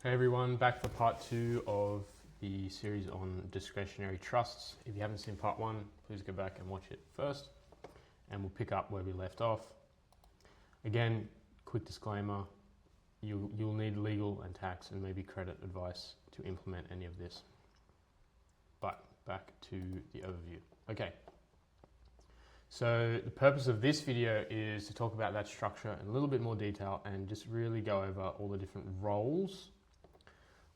Hey everyone, back for part 2 of the series on discretionary trusts. If you haven't seen part 1, please go back and watch it first, and we'll pick up where we left off. Again, quick disclaimer, you'll need legal and tax and maybe credit advice to implement any of this. But back to the overview. Okay, so the purpose of this video is to talk about that structure in a little bit more detail and just really go over all the different roles,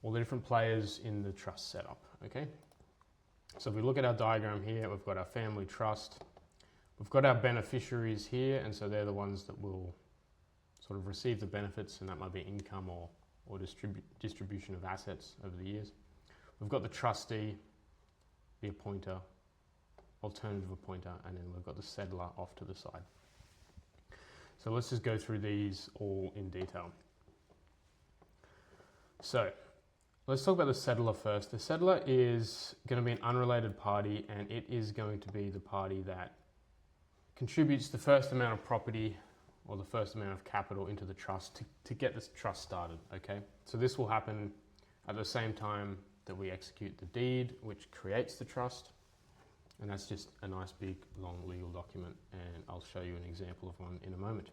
all the different players in the trust setup, okay? So if we look at our diagram here, we've got our family trust, we've got our beneficiaries here, and so they're the ones that will sort of receive the benefits, and that might be income or distribution of assets over the years. We've got the trustee, the appointer, alternative appointer, and then we've got the settler off to the side. So let's just go through these all in detail. So let's talk about the settler first. The settler is going to be an unrelated party, and it is going to be the party that contributes the first amount of property or the first amount of capital into the trust to get this trust started, okay? So this will happen at the same time that we execute the deed, which creates the trust. And that's just a nice big long legal document, and I'll show you an example of one in a moment.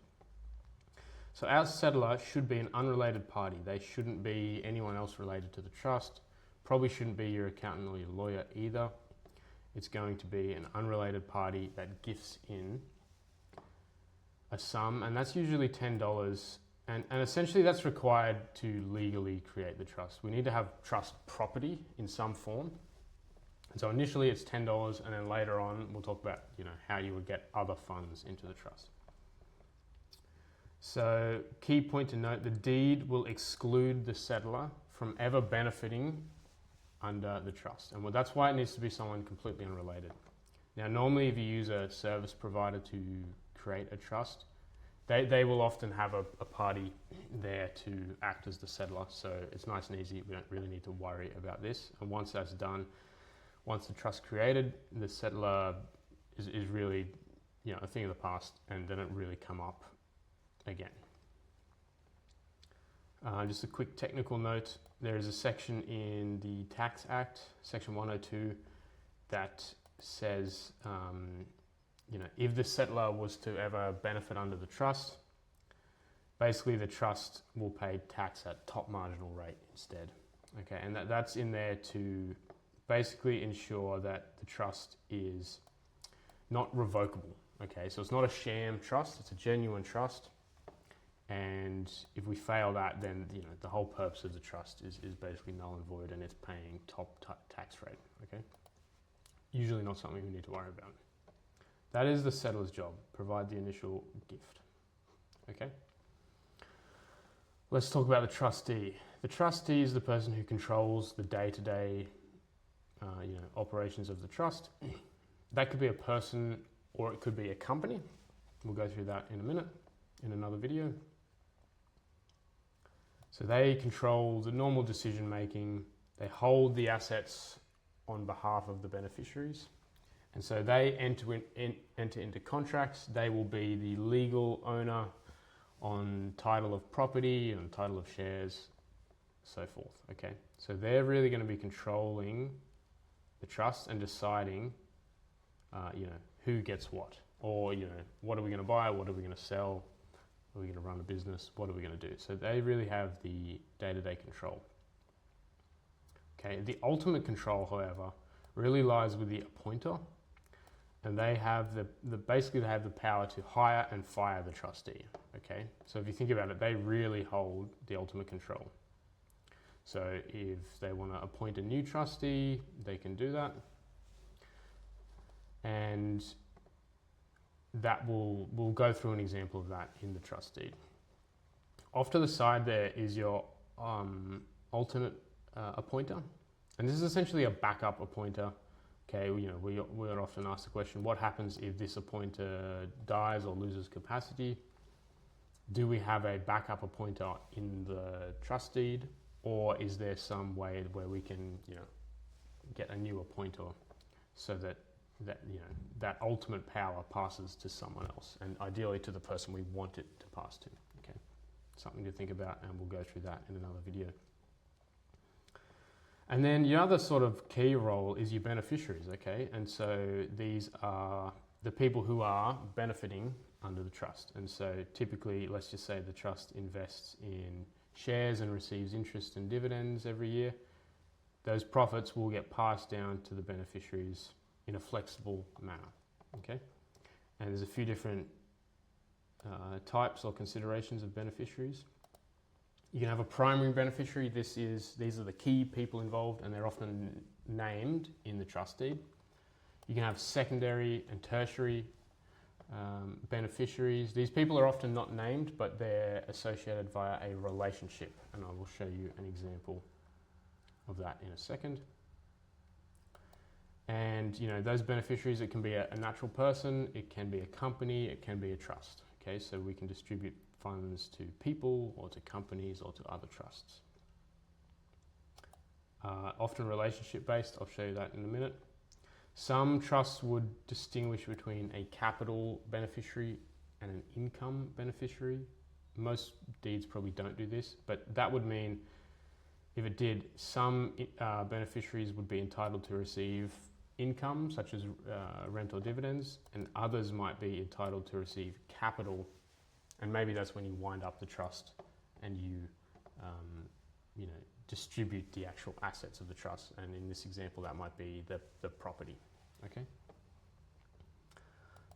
So our settler should be an unrelated party. They shouldn't be anyone else related to the trust. Probably shouldn't be your accountant or your lawyer either. It's going to be an unrelated party that gifts in a sum, and that's usually $10. And essentially that's required to legally create the trust. We need to have trust property in some form. And so initially it's $10, and then later on we'll talk about how you would get other funds into the trust. So key point to note, the deed will exclude the settler from ever benefiting under the trust. And that's why it needs to be someone completely unrelated. Now normally if you use a service provider to create a trust, they will often have a party there to act as the settler. So it's nice and easy. We don't really need to worry about this. And once that's done, once the trust created, the settler is really a thing of the past, and they don't really come up again. Just a quick technical note, there is a section in the Tax Act, section 102, that says if the settler was to ever benefit under the trust, basically the trust will pay tax at top marginal rate instead. Okay, and that's in there to basically ensure that the trust is not revocable. Okay, so it's not a sham trust, it's a genuine trust. And if we fail that, then the whole purpose of the trust is basically null and void, and it's paying top tax rate. Okay, usually not something we need to worry about. That is the settler's job, provide the initial gift. Okay, let's talk about the trustee. The trustee is the person who controls the day-to-day operations of the trust. That could be a person or it could be a company. We'll go through that in a minute in another video. So they control the normal decision making. They hold the assets on behalf of the beneficiaries. And so they enter into contracts. They will be the legal owner on title of property, on title of shares, so forth. Okay, so they're really going to be controlling the trust and deciding, who gets what, or what are we going to buy, what are we going to sell, are we going to run a business, what are we going to do? So they really have the day-to-day control. Okay, the ultimate control, however, really lies with the appointer, and they have basically they have the power to hire and fire the trustee. Okay, so if you think about it, they really hold the ultimate control. So if they want to appoint a new trustee, they can do that. And that we'll go through an example of that in the trust deed. Off to the side there is your alternate appointer. And this is essentially a backup appointer. Okay, we are often asked the question, what happens if this appointer dies or loses capacity? Do we have a backup appointer in the trust deed? Or is there some way where we can, get a new appointer so that ultimate power passes to someone else, and ideally to the person we want it to pass to? Okay, something to think about, and we'll go through that in another video. And then your other sort of key role is your beneficiaries, okay? And so these are the people who are benefiting under the trust. And so typically, let's just say the trust invests in shares and receives interest and dividends every year. Those profits will get passed down to the beneficiaries in a flexible manner, okay? And there's a few different types or considerations of beneficiaries. You can have a primary beneficiary. These are the key people involved, and they're often named in the trust deed. You can have secondary and tertiary beneficiaries. These people are often not named, but they're associated via a relationship, and I will show you an example of that in a second. And those beneficiaries, it can be a natural person, it can be a company, it can be a trust. Okay, so we can distribute funds to people or to companies or to other trusts. Often relationship based, I'll show you that in a minute. Some trusts would distinguish between a capital beneficiary and an income beneficiary. Most deeds probably don't do this, but that would mean if it did, some beneficiaries would be entitled to receive income such as rent or dividends, and others might be entitled to receive capital. And maybe that's when you wind up the trust and you distribute the actual assets of the trust. And in this example, that might be the property. Okay.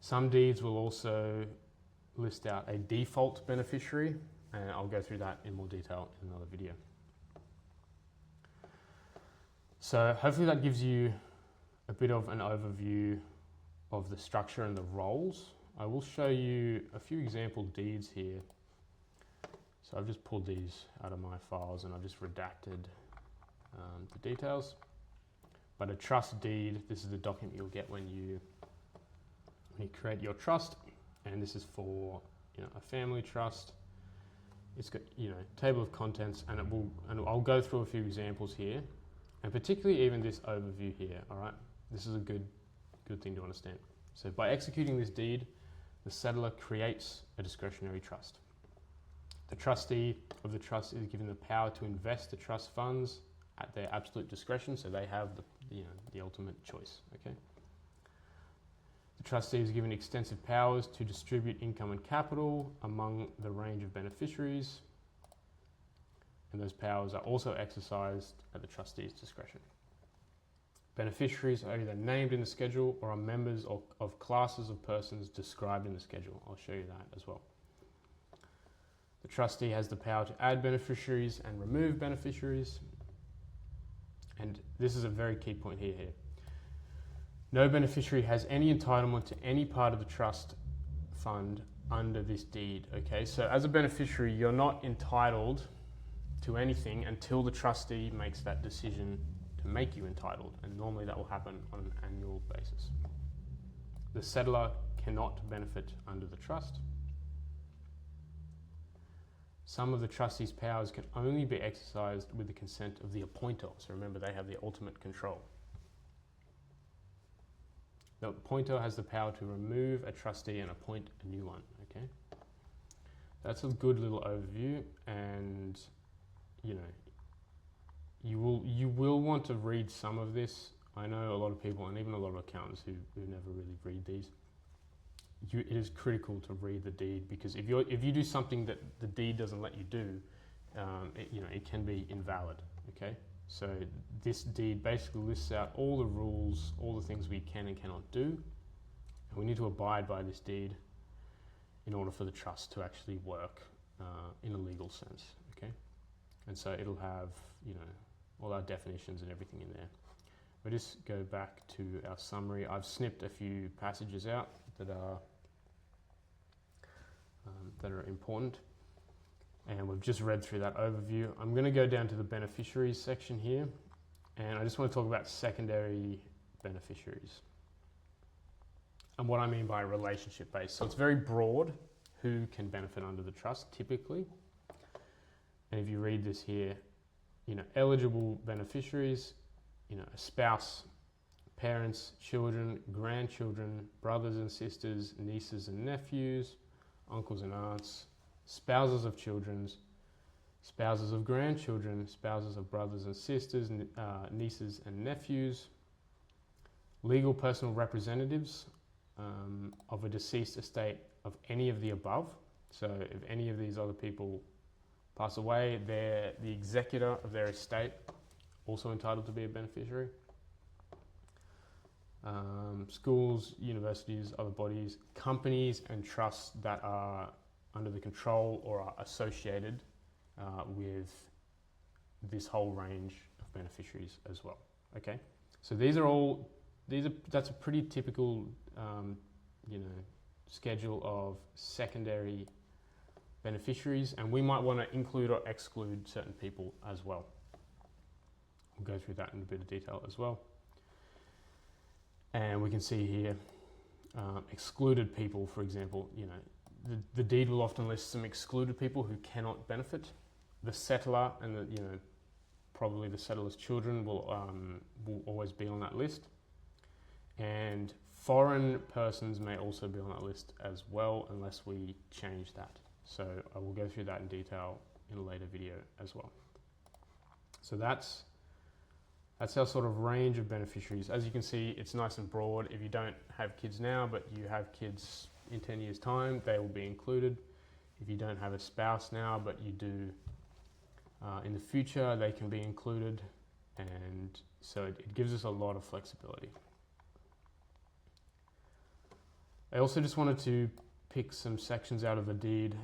Some deeds will also list out a default beneficiary, and I'll go through that in more detail in another video. So hopefully that gives you a bit of an overview of the structure and the roles. I will show you a few example deeds here. So I've just pulled these out of my files and I've just redacted the details. But a trust deed, this is the document you'll get when you create your trust, and this is for a family trust. It's got table of contents, and I'll go through a few examples here, and particularly even this overview here. All right, this is a good thing to understand. So by executing this deed, the settlor creates a discretionary trust. The trustee of the trust is given the power to invest the trust funds at their absolute discretion, so they have the ultimate choice. Okay. The trustee is given extensive powers to distribute income and capital among the range of beneficiaries, and those powers are also exercised at the trustee's discretion. Beneficiaries are either named in the schedule or are members of classes of persons described in the schedule. I'll show you that as well. The trustee has the power to add beneficiaries and remove beneficiaries. And this is a very key point here. No beneficiary has any entitlement to any part of the trust fund under this deed. Okay, so as a beneficiary, you're not entitled to anything until the trustee makes that decision to make you entitled, and normally that will happen on an annual basis. The settlor cannot benefit under the trust. Some of the trustee's powers can only be exercised with the consent of the appointer. So remember, they have the ultimate control. The appointer has the power to remove a trustee and appoint a new one. Okay, that's a good little overview, and you will want to read some of this. I know a lot of people, and even a lot of accountants who never really read these. It is critical to read the deed, because if you do something that the deed doesn't let you do, it can be invalid. Okay, so this deed basically lists out all the rules, all the things we can and cannot do, and we need to abide by this deed in order for the trust to actually work in a legal sense. Okay, and so it'll have all our definitions and everything in there. We'll just go back to our summary. I've snipped a few passages out that are important, and we've just read through that overview. I'm going to go down to the beneficiaries section here, and I just want to talk about secondary beneficiaries and what I mean by relationship based. So it's very broad who can benefit under the trust typically, and if you read this here, eligible beneficiaries, a spouse, parents, children, grandchildren, brothers and sisters, nieces and nephews, uncles and aunts, spouses of children, spouses of grandchildren, spouses of brothers and sisters, nieces and nephews, legal personal representatives of a deceased estate of any of the above. So if any of these other people pass away, they're the executor of their estate, also entitled to be a beneficiary. Schools, universities, other bodies, companies and trusts that are under the control or are associated with this whole range of beneficiaries as well. Okay, so that's a pretty typical schedule of secondary beneficiaries, and we might want to include or exclude certain people as well. We'll go through that in a bit of detail as well. And we can see here excluded people, for example. The deed will often list some excluded people who cannot benefit. The settlor and probably the settler's children will always be on that list. And foreign persons may also be on that list as well, unless we change that. So I will go through that in detail in a later video as well. So that's our sort of range of beneficiaries. As you can see, it's nice and broad. If you don't have kids now, but you have kids in 10 years' time, they will be included. If you don't have a spouse now, but you do in the future, they can be included. And so it gives us a lot of flexibility. I also just wanted to pick some sections out of the deed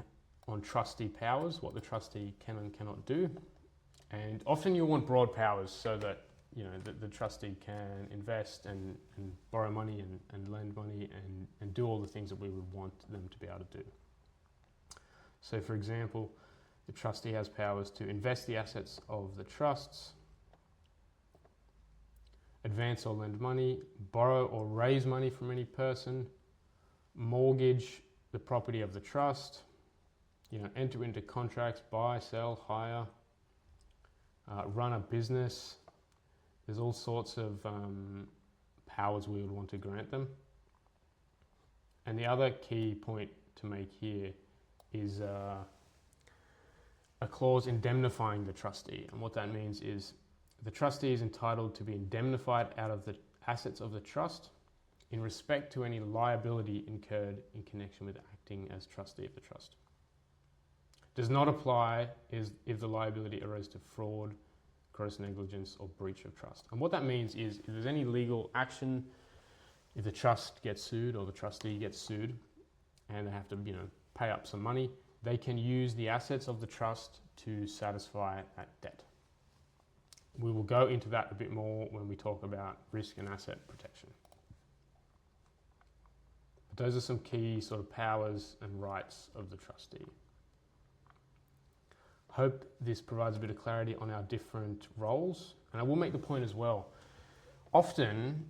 on trustee powers, what the trustee can and cannot do. And often you'll want broad powers so that the trustee can invest and borrow money and lend money and do all the things that we would want them to be able to do. So for example, the trustee has powers to invest the assets of the trusts, advance or lend money, borrow or raise money from any person, mortgage the property of the trust, enter into contracts, buy, sell, hire, run a business. There's all sorts of powers we would want to grant them. And the other key point to make here is a clause indemnifying the trustee. And what that means is the trustee is entitled to be indemnified out of the assets of the trust in respect to any liability incurred in connection with acting as trustee of the trust. Does not apply if the liability arose to fraud, gross negligence or breach of trust. And what that means is if there's any legal action, if the trust gets sued or the trustee gets sued and they have to pay up some money, they can use the assets of the trust to satisfy that debt. We will go into that a bit more when we talk about risk and asset protection. But those are some key sort of powers and rights of the trustee. Hope this provides a bit of clarity on our different roles. And I will make the point as well, often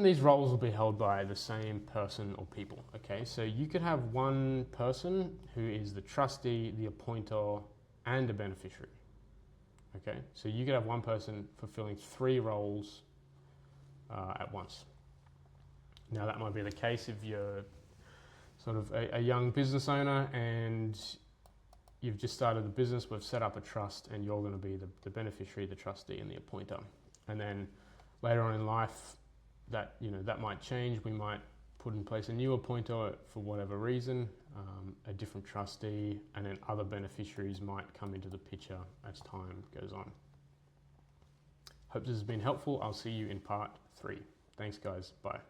these roles will be held by the same person or people, okay? So you could have one person who is the trustee, the appointer, and a beneficiary, okay? So you could have one person fulfilling 3 roles at once. Now that might be the case if you're sort of a young business owner and you've just started the business, we've set up a trust and you're going to be the beneficiary, the trustee and the appointer. And then later on in life, that might change. We might put in place a new appointer for whatever reason, a different trustee, and then other beneficiaries might come into the picture as time goes on. Hope this has been helpful. I'll see you in part 3. Thanks guys, bye.